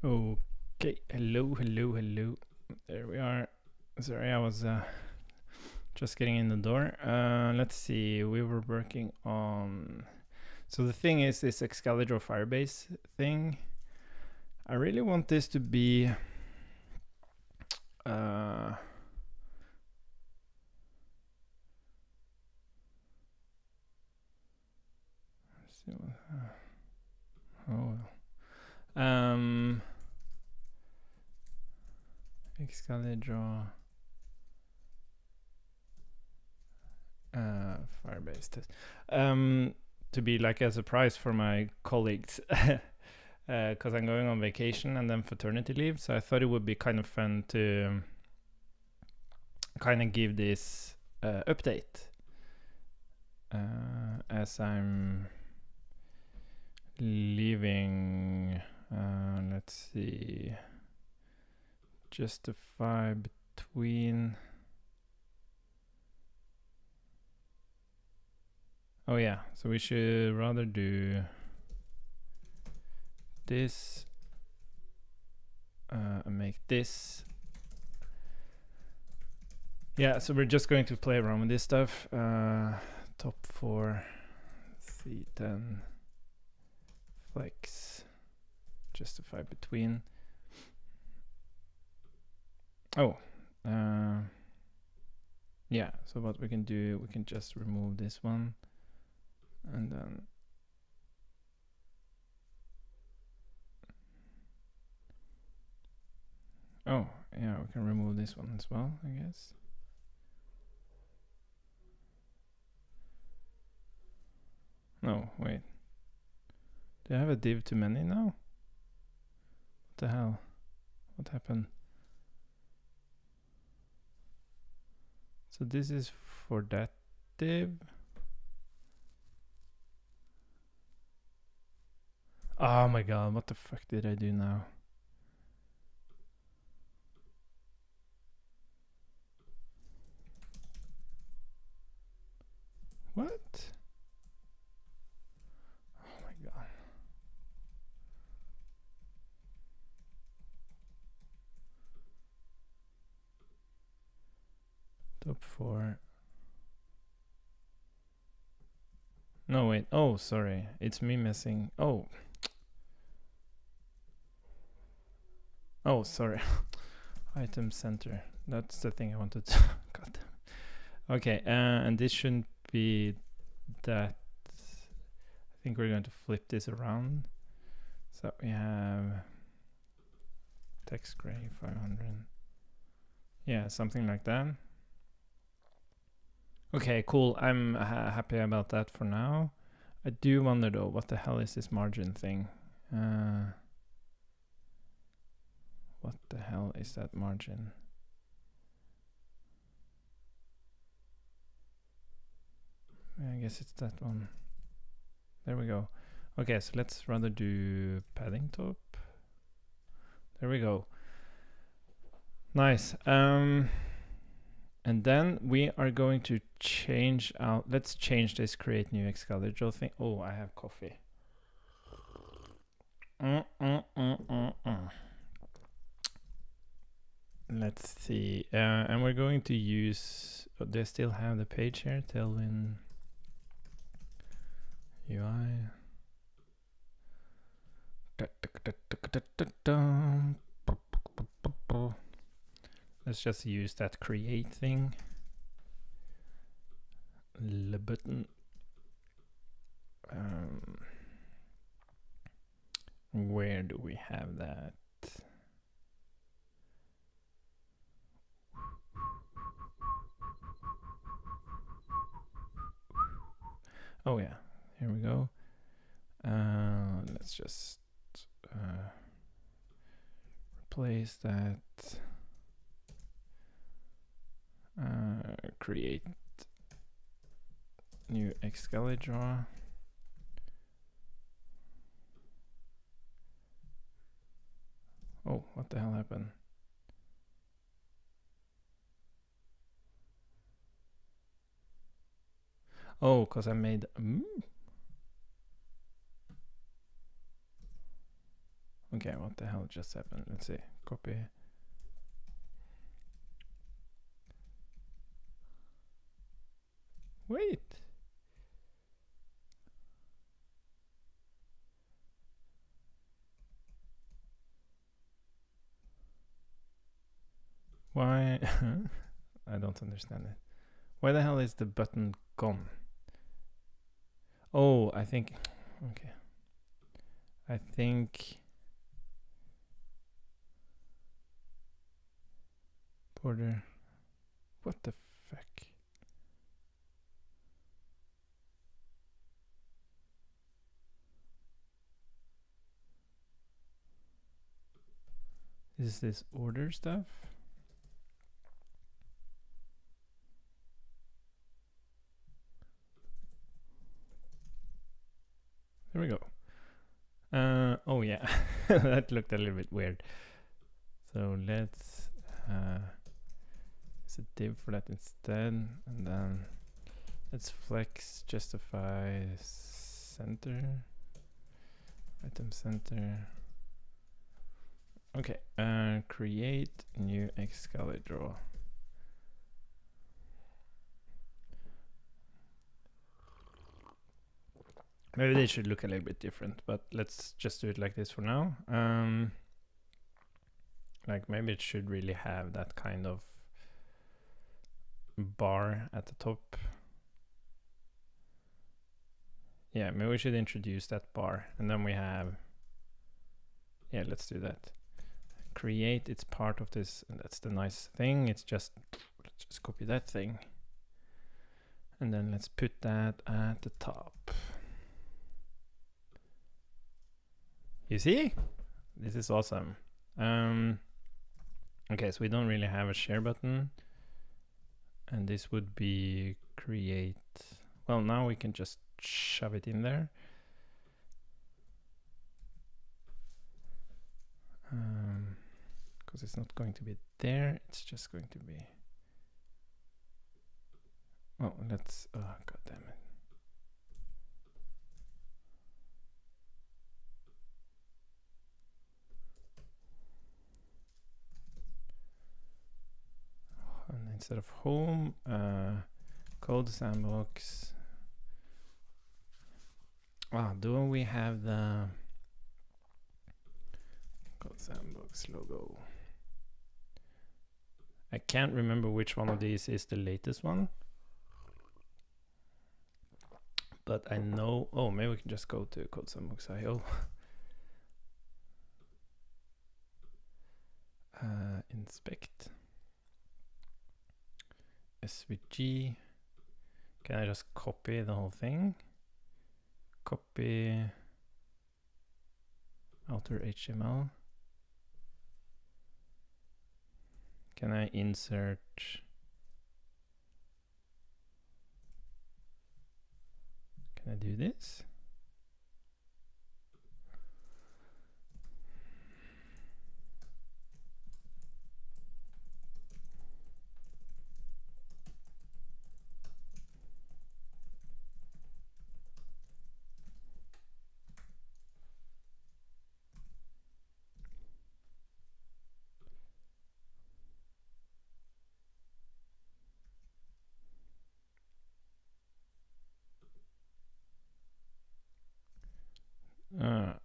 Okay, hello. There we are. Sorry, I was just getting in the door. Let's see, we were working on... So the thing is, this Excalidraw Firebase thing, I really want this to be... let's see what... oh well. Excalidraw Firebase test. To be like a surprise for my colleagues, because I'm going on vacation and then paternity leave. So I thought it would be kind of fun to kind of give this update as I'm leaving. Let's see, justify between... Oh yeah, so we should rather do this and make this. Yeah, so we're just going to play around with this stuff. Top 4, C10, flex, justify between. Oh, yeah, so what we can do, we can just remove this one. And then oh yeah, we can remove this one as well, I guess. No, wait. Do I have a div too many now? What the hell? What happened? So this is for that div. Oh my god, what the fuck did I do now? What? Oh my god. Top 4. No, wait. Oh, sorry. It's me messing. Oh. Oh, sorry. Item center. That's the thing I wanted to... God. Okay, and this shouldn't be that. I think we're going to flip this around. So we have text gray 500. Yeah, something like that. Okay, cool. I'm happy about that for now. I do wonder though, what the hell is this margin thing? What the hell is that margin? I guess it's that one. There we go. Okay, so let's rather do padding top. There we go. Nice. And then we are going to change out. Let's change this create new Excalidraw thing. Oh, I have coffee. Let's see. And we're going to use. Oh, they still have the page here. Tailwind UI. Let's just use that create thing. The button. Where do we have that? Oh yeah, here we go. Let's just replace that. Create new Excalidraw. Oh, what the hell happened? Oh, because I made... Okay, what the hell just happened? Let's see. Copy. Wait. Why? I don't understand it. Why the hell is the button gone? Oh, I think. Okay. I think. Border. What the fuck? Is this order stuff? There we go. Oh yeah, that looked a little bit weird. So let's use a div for that instead, and then let's flex justify center, item center. Okay, create new Excalidraw. Maybe they should look a little bit different, but let's just do it like this for now. Like maybe it should really have that kind of bar at the top. Yeah, maybe we should introduce that bar, and then we have, yeah, let's do that. Create, it's part of this, and that's the nice thing. It's just, let's just copy that thing. And then let's put that at the top. You see? This is awesome. Okay, so we don't really have a share button. And this would be create. Well, now we can just shove it in there. Because it's not going to be there. It's just going to be. Oh, let's. Oh, god damn it. And instead of home, code sandbox. Do we have the code sandbox logo? I can't remember which one of these is the latest one. But I know, oh, maybe we can just go to code sandbox.io. Inspect. SVG. Can I just copy the whole thing? Copy outer HTML. Can I insert? Can I do this?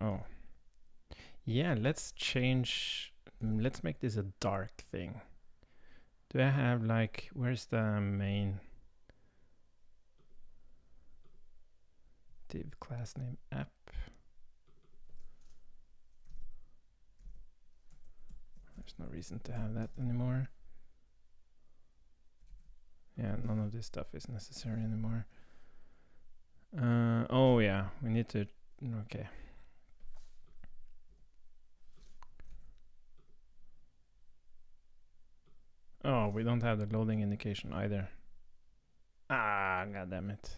Oh. Yeah, let's change. Let's make this a dark thing. Do I have like, where's the main div class name app? There's no reason to have that anymore. Yeah, none of this stuff is necessary anymore. Oh yeah, we need to, okay. Oh, we don't have the loading indication either. Ah, god damn it.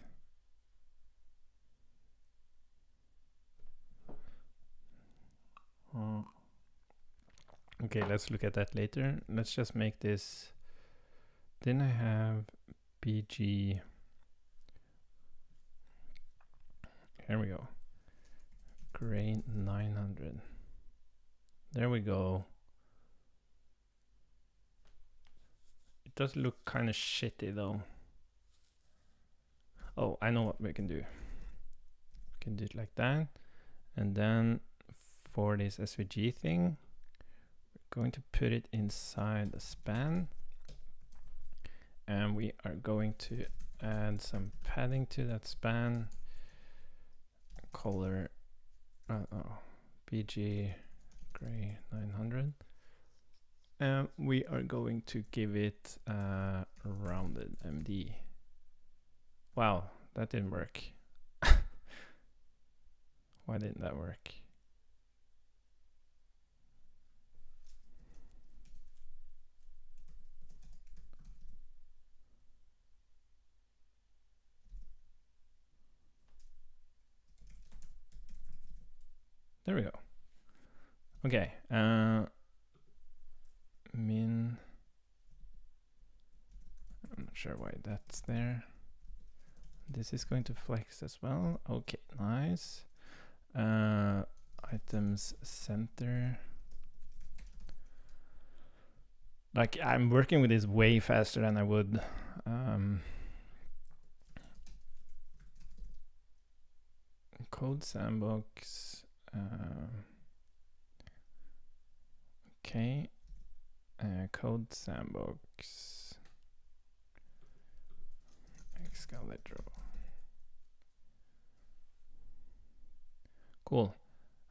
Oh. Okay, let's look at that later. Let's just make this. Then I have BG. Here we go. Grain 900. There we go. It does look kind of shitty though. Oh, I know what we can do. We can do it like that. And then for this SVG thing, we're going to put it inside the span. And we are going to add some padding to that span. Color, BG gray 900. And we are going to give it a rounded MD. Wow, that didn't work. Why didn't that work? There we go. Okay, min. I'm not sure why that's there. This is going to flex as well. Okay, nice. Items center. Like, I'm working with this way faster than I would. Code sandbox. Okay. Code sandbox. Excalidraw. Cool.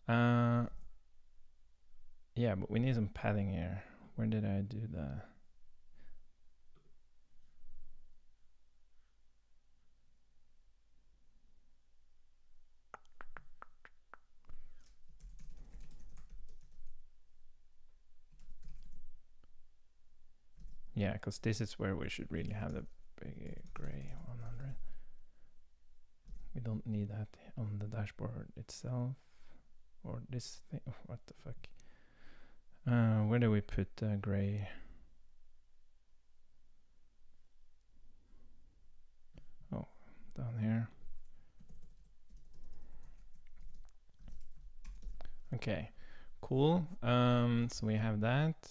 Yeah, but we need some padding here. Where did I do the? Yeah, because this is where we should really have the big gray 100. We don't need that on the dashboard itself. Or this thing. Oh, what the fuck? Where do we put the gray? Oh, down here. Okay, cool. So we have that.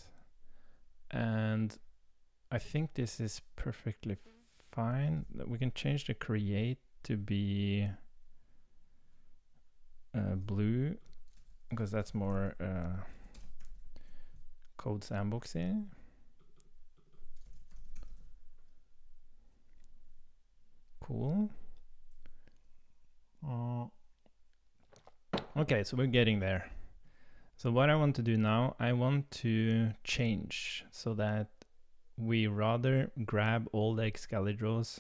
And I think this is perfectly fine. We can change the create to be blue, because that's more code sandboxy. Cool. Okay, so we're getting there. So what I want to do now, I want to change so that we rather grab all the Excalidraws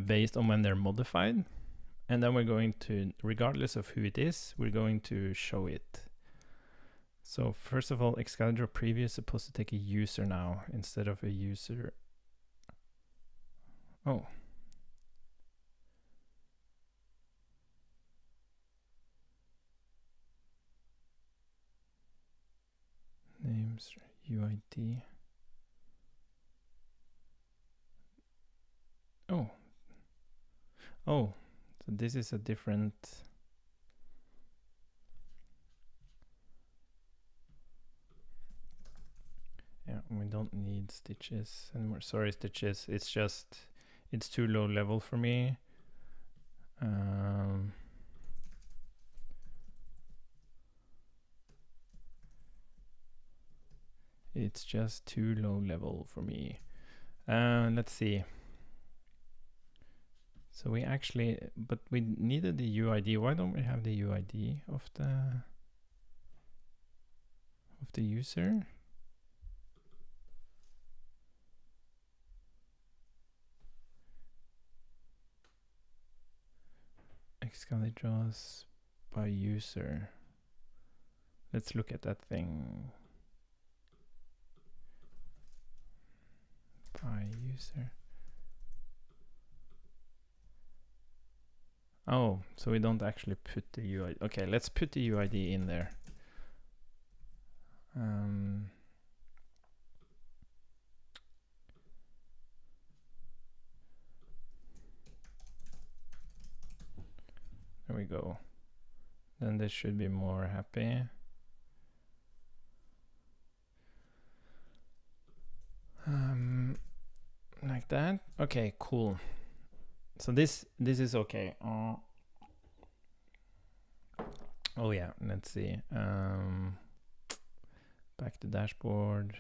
based on when they're modified. And then we're going to, regardless of who it is, we're going to show it. So first of all, Excalidraw preview is supposed to take a user now instead of a user. Oh. Names, UID. Oh. Oh, so this is a different. Yeah, we don't need stitches anymore. Sorry, stitches. It's just, it's too low level for me. It's just too low level for me. Let's see. So we actually, but we needed the UID. Why don't we have the UID of the user? Excalidraws by user. Let's look at that thing. By user. Oh, so we don't actually put the UID. Okay, let's put the UID in there. There we go. Then this should be more happy. like that. Okay, cool. So this is okay. Oh yeah, let's see. Back to dashboard.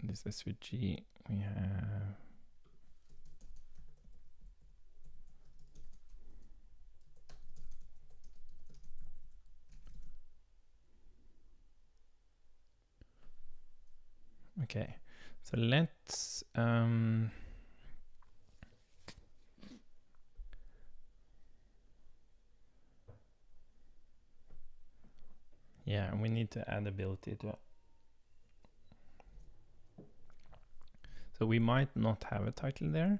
This SVG we have. Okay, so let's yeah, we need to add ability to. So we might not have a title there.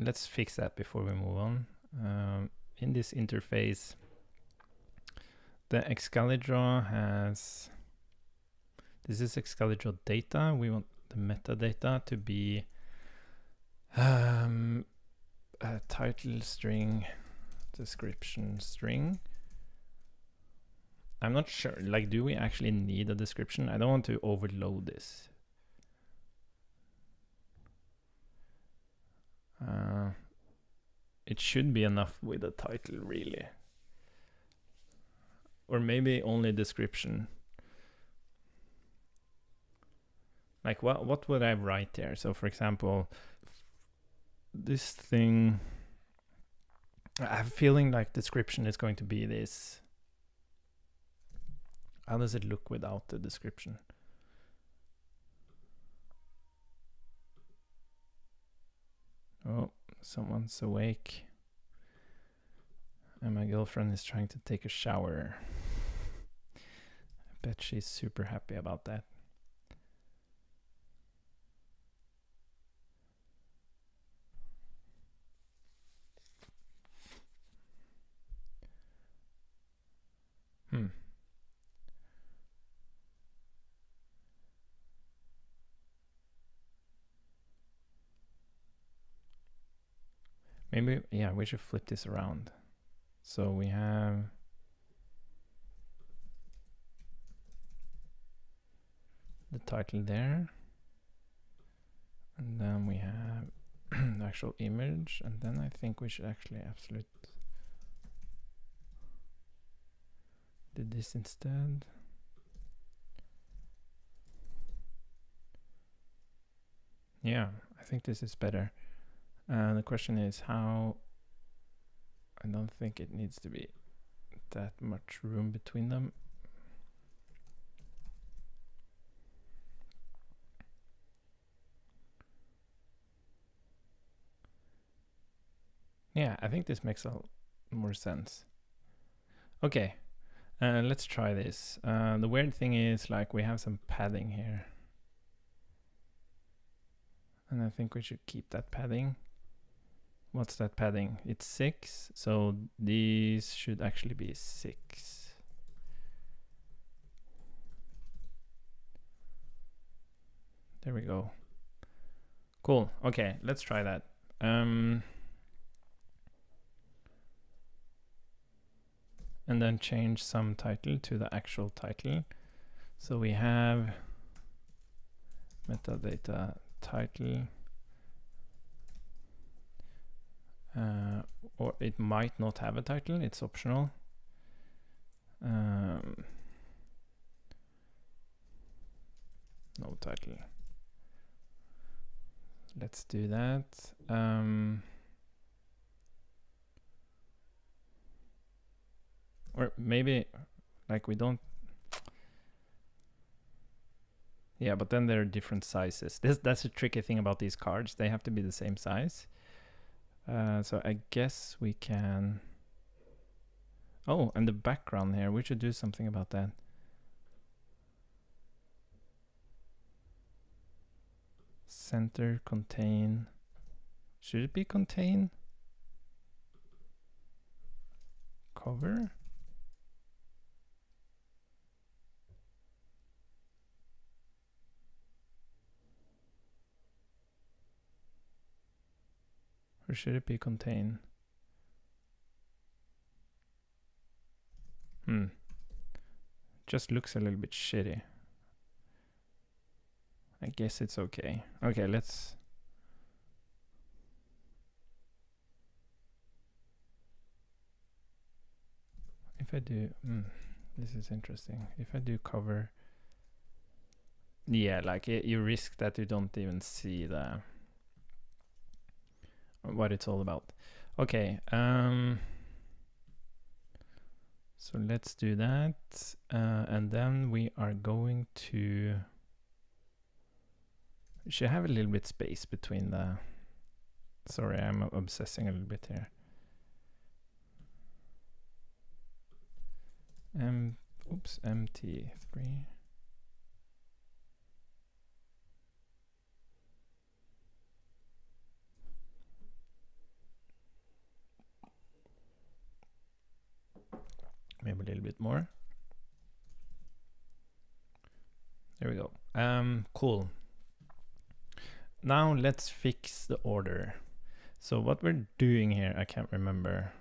Let's fix that before we move on. In this interface, the Excalidraw has, this is Excalidraw data. We want the metadata to be a title string, description string. I'm not sure, like, do we actually need a description? I don't want to overload this. It should be enough with a title, really. Or maybe only description. Like, what would I write there? So for example, this thing, I have a feeling like description is going to be this. How does it look without the description? Oh, someone's awake. And my girlfriend is trying to take a shower. I bet she's super happy about that. Maybe, yeah, we should flip this around. So we have the title there. And then we have the actual image. And then I think we should actually absolute did this instead. Yeah, I think this is better. The question is how. I don't think it needs to be that much room between them. Yeah, I think this makes a more sense. Okay, let's try this. The weird thing is, like, we have some padding here. And I think we should keep that padding. What's that padding? It's 6, so these should actually be 6. There we go. Cool. Okay, let's try that. And then change some title to the actual title. So we have metadata title. Or it might not have a title, it's optional. No title. Let's do that. Or maybe, like, we don't. Yeah, but then there are different sizes. That's a tricky thing about these cards. They have to be the same size. So I guess we can. Oh, and the background here, we should do something about that. Center, contain. Should it be contain? Cover? Or should it be contain? Just looks a little bit shitty. I guess it's okay. Okay, let's. If I do, this is interesting. If I do cover, yeah, like you risk that you don't even see the what it's all about. Okay, so let's do that, and then we are going to. We should have a little bit space between the. Sorry, I'm obsessing a little bit here. Oops, MT3. Maybe a little bit more. There we go. Cool. Now let's fix the order. So what we're doing here, I can't remember.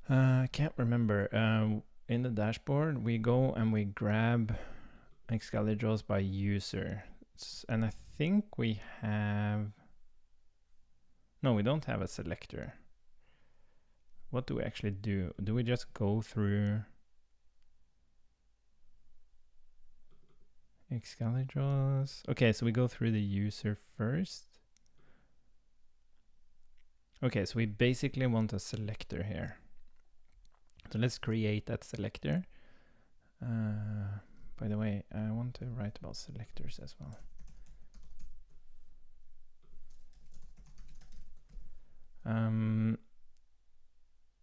In the dashboard, we go and we grab Excalidraws by user. And I think we have... No, we don't have a selector. What do we actually do? Do we just go through Excalidraws? Okay, so we go through the user first. Okay, so we basically want a selector here. So let's create that selector. By the way, I want to write about selectors as well.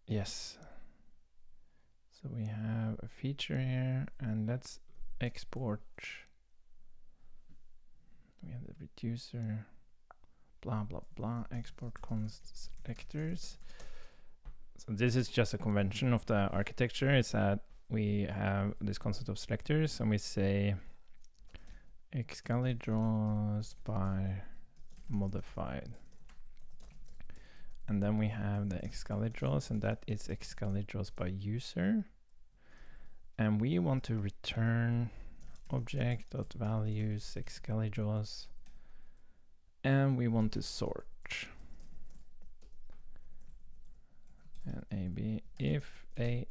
Yes. So we have a feature here, and let's export. We have the reducer, blah, blah, blah, export const selectors. So this is just a convention of the architecture. It's that we have this concept of selectors, and we say Excalidraws by modified. And then we have the Excalidraws, and that is Excalidraws by user. And we want to return object.values Excalidraws, and we want to sort. And AB if a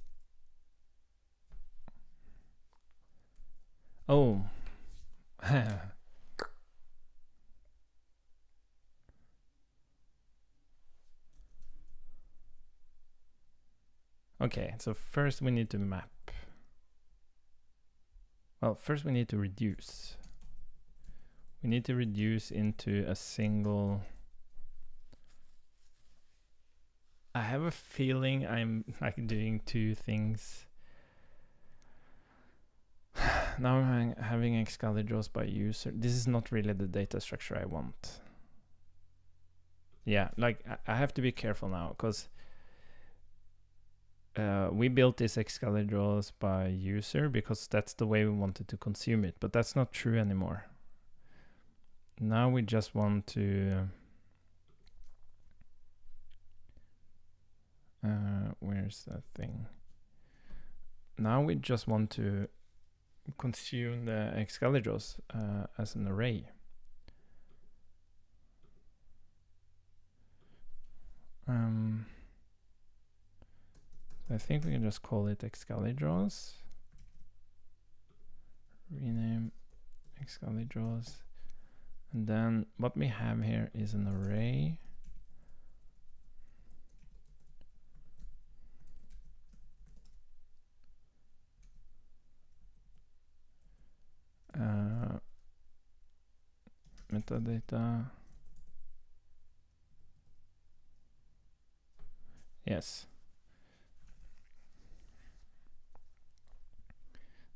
okay, so first we need to map. Well, first we need to reduce. We need to reduce into a single. I have a feeling I'm like doing two things. Now I'm having Excalidraws by user. This is not really the data structure I want. Yeah, like I have to be careful now, because we built this Excalidraws by user because that's the way we wanted to consume it, but that's not true anymore. Now we just want to where's that thing? Now we just want to consume the Excalidraws as an array. I think we can just call it Excalidraws. Rename Excalidraws. And then what we have here is an array. Metadata. Yes.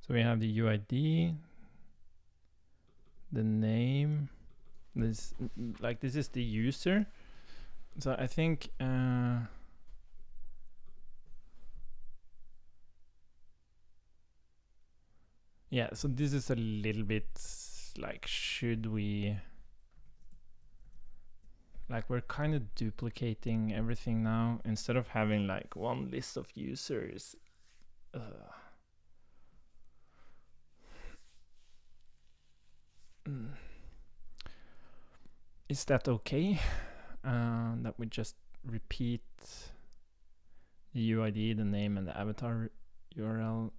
So we have the UID, the name, this is the user. So I think yeah, so this is a little bit like, should we, like, we're kind of duplicating everything now instead of having like one list of users. Is that okay? That we just repeat the UID, the name, and the avatar URL.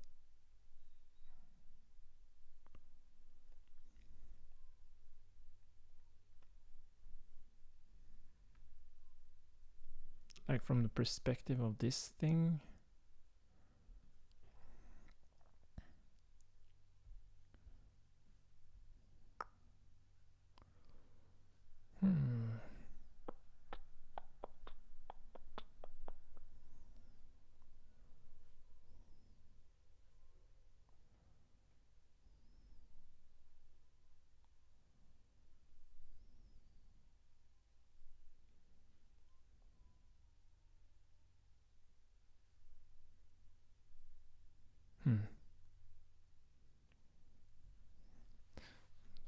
Like from the perspective of this thing.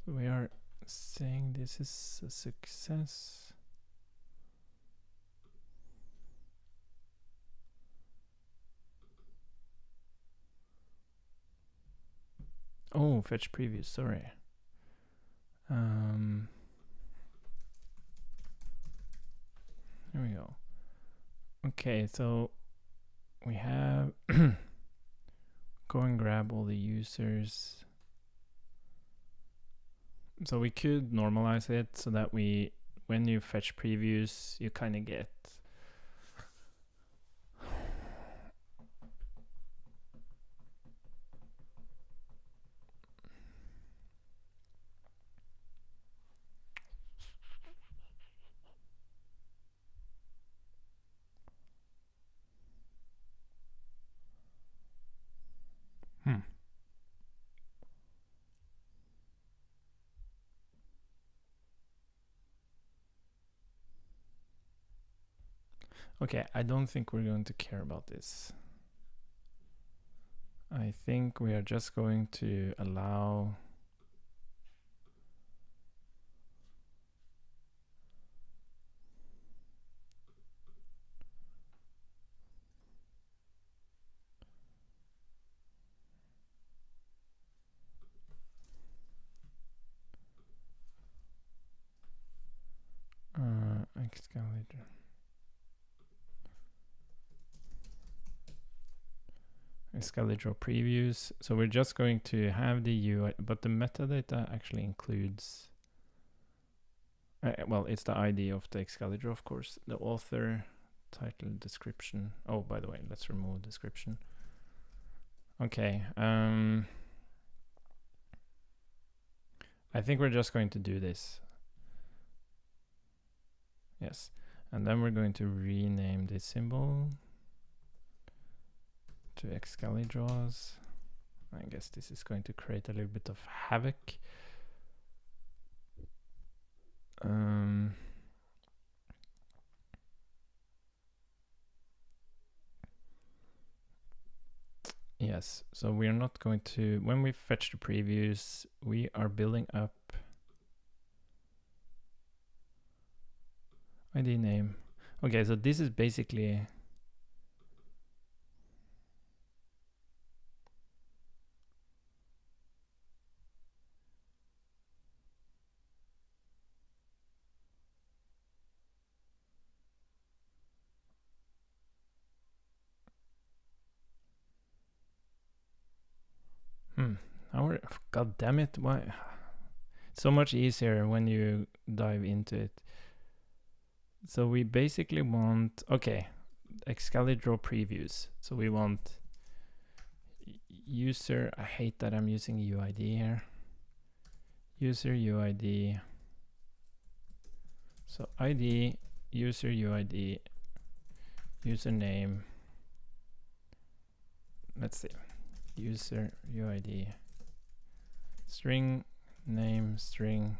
We are saying this is a success. Oh, fetch preview, sorry. Here we go. Okay, so we have go and grab all the users. So we could normalize it so that when you fetch previews, you kind of get Okay, I don't think we're going to care about this. I think we are just going to allow Excalidraw. Excalidraw previews. So we're just going to have the UI, but the metadata actually includes, well, it's the ID of the Excalidraw, of course, the author, title, description. Oh, by the way, let's remove description. Okay. I think we're just going to do this. Yes. And then we're going to rename this symbol to Excalidraws. I guess this is going to create a little bit of havoc. Yes, so we are not going to, when we fetch the previews, we are building up ID name. Okay, so this is basically God damn it, why? So much easier when you dive into it. So we basically want, okay, Excalidraw previews. So we want user, I hate that I'm using UID here. User UID. So ID, user UID, username. Let's see, user UID, string, name, string,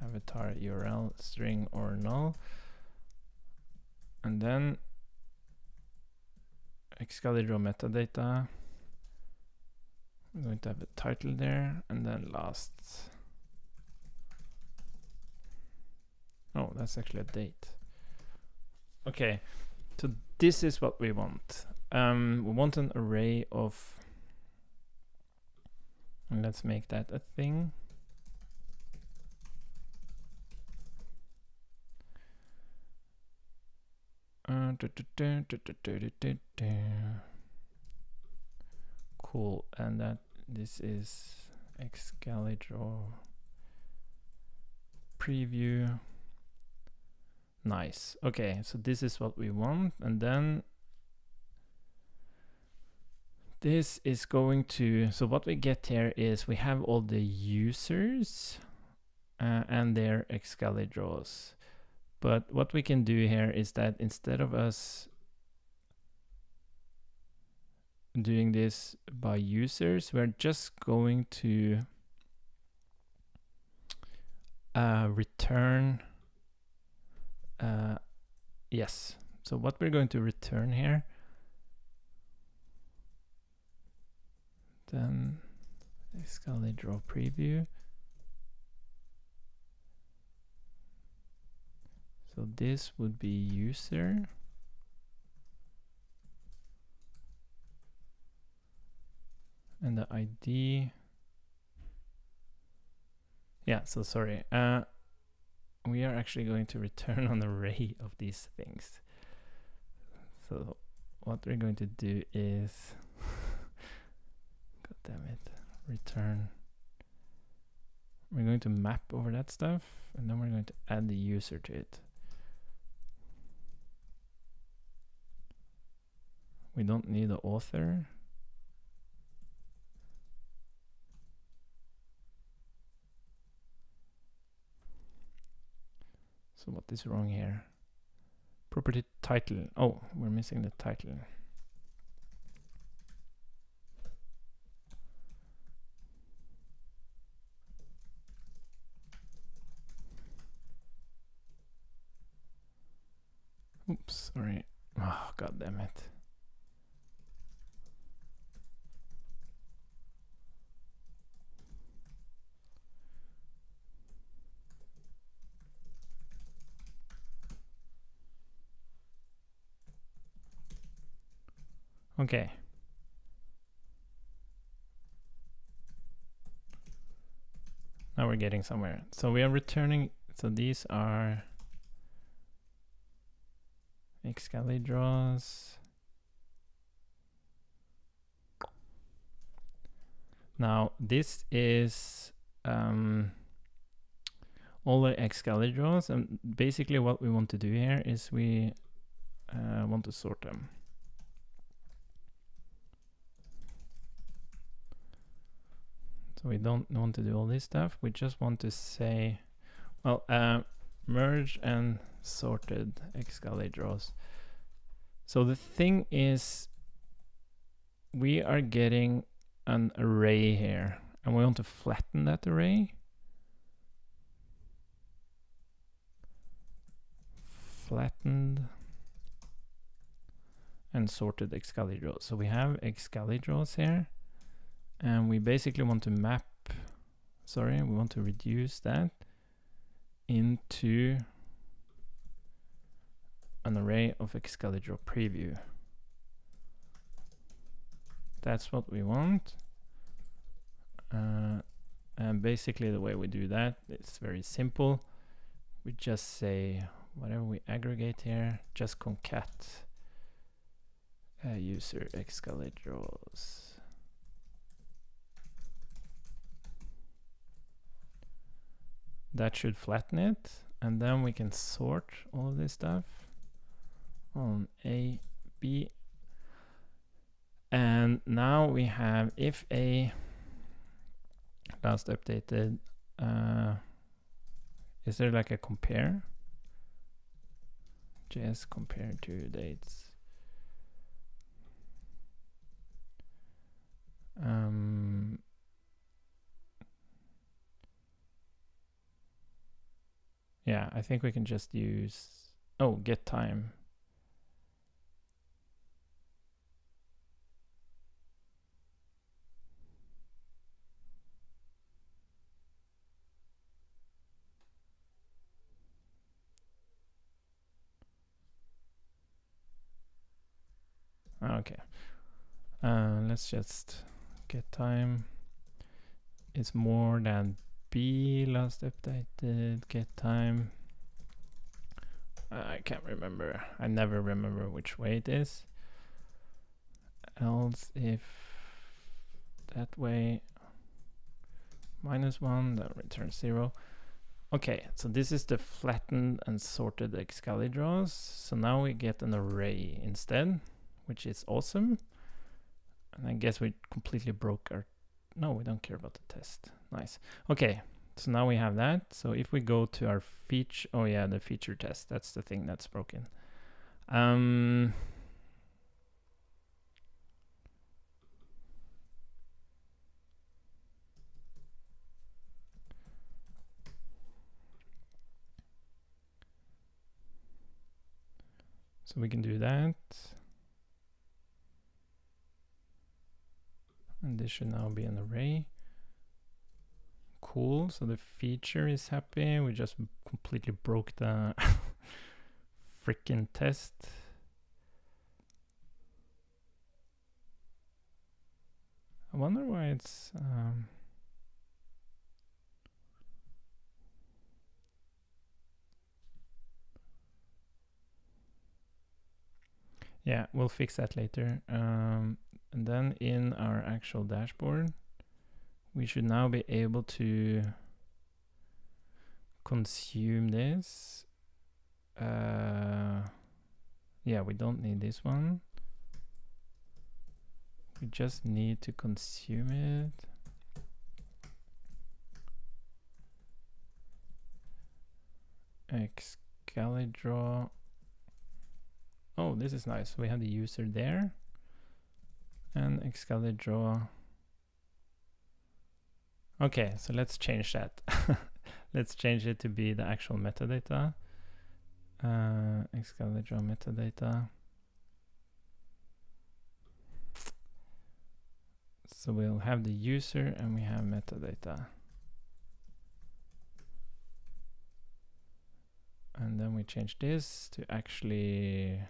avatar URL, string or null. And then Excalidraw metadata. I'm going to have a title there, and then last. Oh, that's actually a date. Okay, so this is what we want. We want an array of, and let's make that a thing. Cool, and that this is Excalidraw preview. Nice. Okay, so this is what we want, and then this is going to, so what we get here is we have all the users and their Excalidraws. But what we can do here is that instead of us doing this by users, we're just going to return, yes. So what we're going to return here, then Excalidraw preview. So this would be user. And the ID. Yeah, so sorry. We are actually going to return an array of these things. So what we're going to do is, God damn it, return. We're going to map over that stuff, and then we're going to add the user to it. We don't need the author. So what is wrong here? Property title. Oh, we're missing the title. Oops, sorry. Oh, God damn it. Okay. Now we're getting somewhere. So we are returning, so these are Excalidraws. Now this is all the Excalidraws, and basically what we want to do here is we want to sort them. So we don't want to do all this stuff. We just want to say, well, merge and sorted Excalidraws. So the thing is, we are getting an array here, and we want to flatten that array. Flattened and sorted Excalidraws. So we have Excalidraws here, and we basically want to map, sorry, we want to reduce that into an array of Excalidraw preview. That's what we want. And basically the way we do that, it's very simple. We just say whatever we aggregate here, just concat user Excalidraws. That should flatten it, and then we can sort all of this stuff on A, B. And now we have if A last updated, is there like a compare? JS compare to dates. Yeah, I think we can just use, oh, get time. Okay, let's just get time. It's more than B last updated, get time I can't remember. I never remember which way it is. Else if that way -1, that returns 0. Okay, so this is the flattened and sorted Excalidraws. So now we get an array instead, which is awesome. And I guess we completely broke our... No, we don't care about the test. Nice. Okay, so now we have that. So if we go to our feature... Oh yeah, the feature test. That's the thing that's broken. So we can do that. And this should now be an array. Cool, so the feature is happy. We just completely broke the freaking test. I wonder why it's... yeah, we'll fix that later. And then in our actual dashboard, we should now be able to consume this. Yeah, we don't need this one. We just need to consume it. Excalidraw. Oh, this is nice. We have the user there. And Excalidraw. Okay, so let's change that. Let's change it to be the actual metadata. Excalidraw metadata. So we'll have the user and we have metadata. And then we change this to actually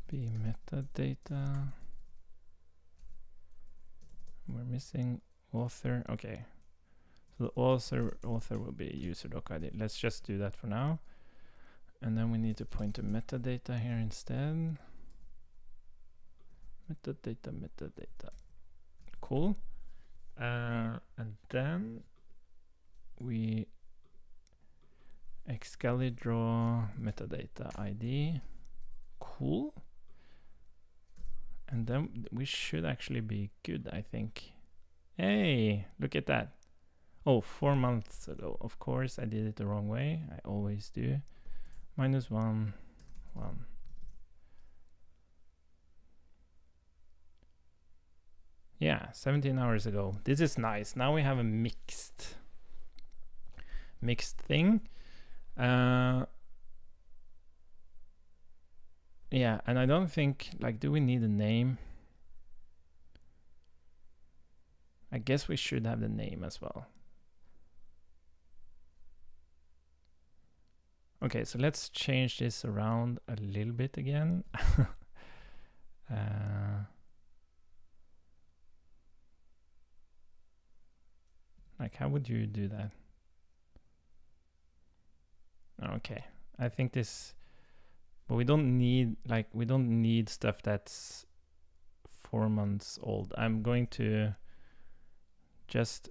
be metadata. We're missing author. Okay. So the author will be user.id. Let's just do that for now. And then we need to point to metadata here instead. Metadata. Cool. And then we Excalidraw metadata ID. Cool. And then we should actually be good, I think. Hey, look at that. Oh, 4 months ago. Of course, I did it the wrong way. I always do. -1, 1. Yeah, 17 hours ago. This is nice. Now we have a mixed thing. Yeah, and I don't think, like, do we need a name? I guess we should have the name as well. Okay, so let's change this around a little bit again. Like, how would you do that? Okay, I think this, but we don't need, like, we don't need stuff that's 4 months old. I'm going to just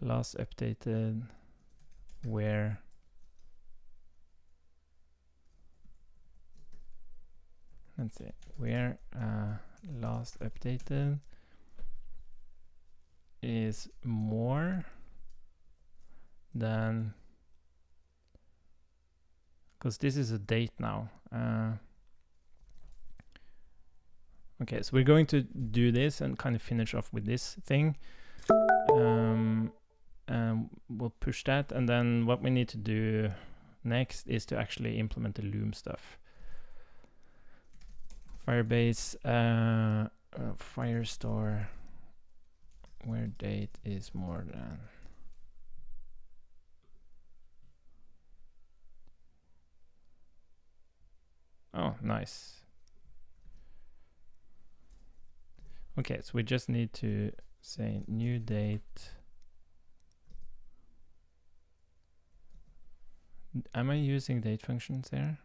last updated where let's see, where last updated is more than, because this is a date now. Okay, so we're going to do this and kind of finish off with this thing. And we'll push that, and then what we need to do next is to actually implement the Loom stuff. Firebase, Firestore, where date is more than. Oh, nice. Okay, so we just need to say new date. Am I using date functions there?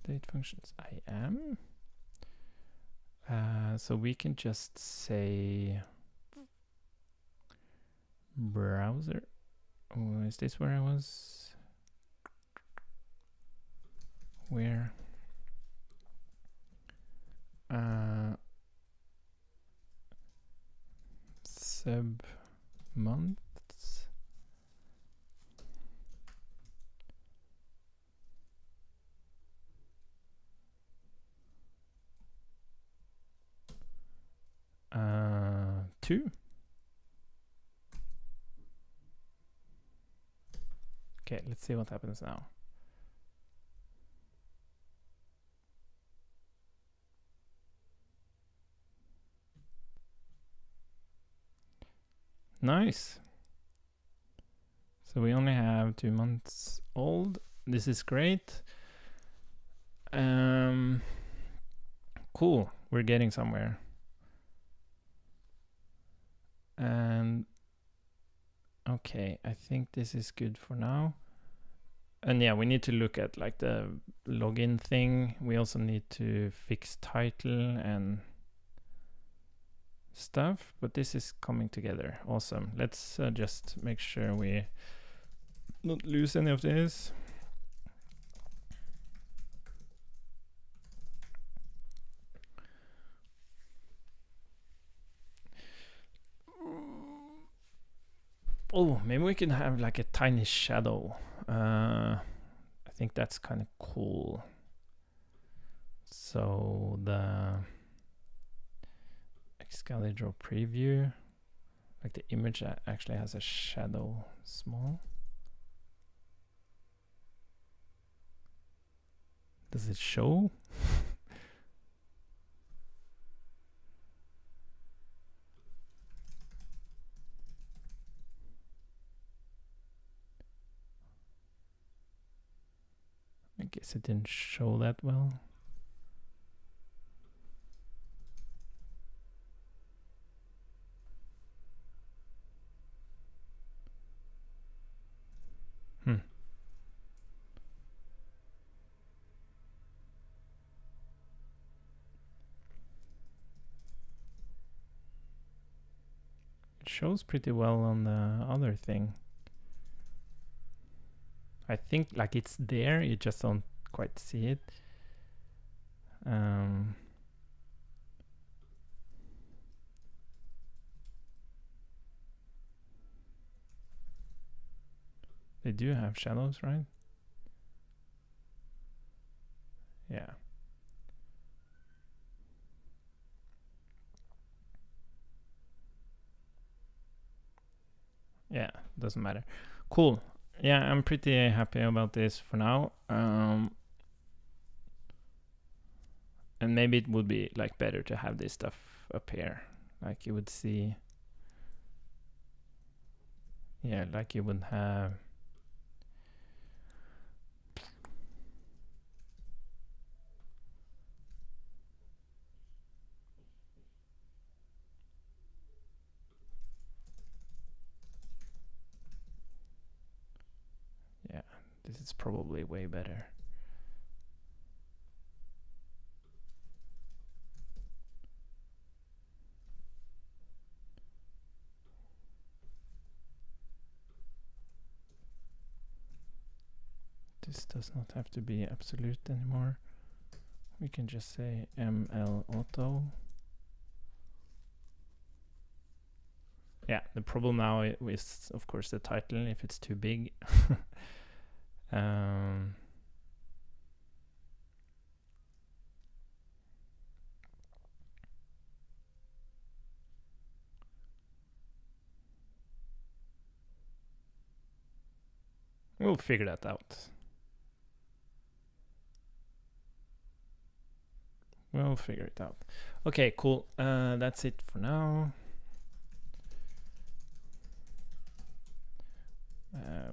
Date functions, I am. So we can just say browser. Oh, is this where I was? Where? Sub months. Two. Okay, let's see what happens now. Nice. So we only have 2 months old. This is great. Cool. We're getting somewhere. And okay, I think this is good for now. And yeah, we need to look at like the login thing. We also need to fix title and stuff, but this is coming together. Awesome. Let's just make sure we not lose any of this. Oh, maybe we can have like a tiny shadow. I think that's kind of cool. So the Excalidraw preview, like the image actually has a shadow small. Does it show? I guess it didn't show that well. It shows pretty well on the other thing. I think like it's there, you just don't quite see it. They do have shadows, right? Yeah. Yeah, doesn't matter. Cool. Yeah, I'm pretty happy about this for now. And maybe it would be like better to have this stuff up here. Like you would see. Yeah, like you would have. Yeah, this is probably way better. This does not have to be absolute anymore. We can just say ML auto. Yeah, the problem now is of course the title if it's too big. We'll figure that out. We'll figure it out. Okay, cool. That's it for now.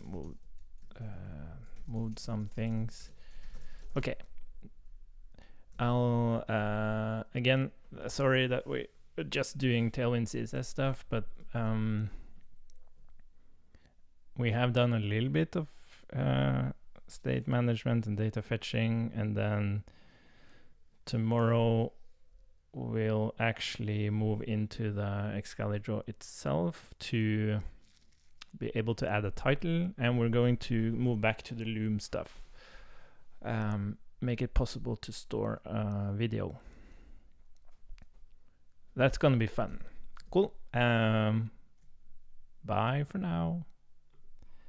We'll move some things. Okay. I'll again, sorry that we're just doing Tailwind CSS stuff, but we have done a little bit of state management and data fetching, and then tomorrow we'll actually move into the Excalidraw itself to be able to add a title, and we're going to move back to the Loom stuff. Make it possible to store a video. That's gonna be fun. Cool. Bye for now.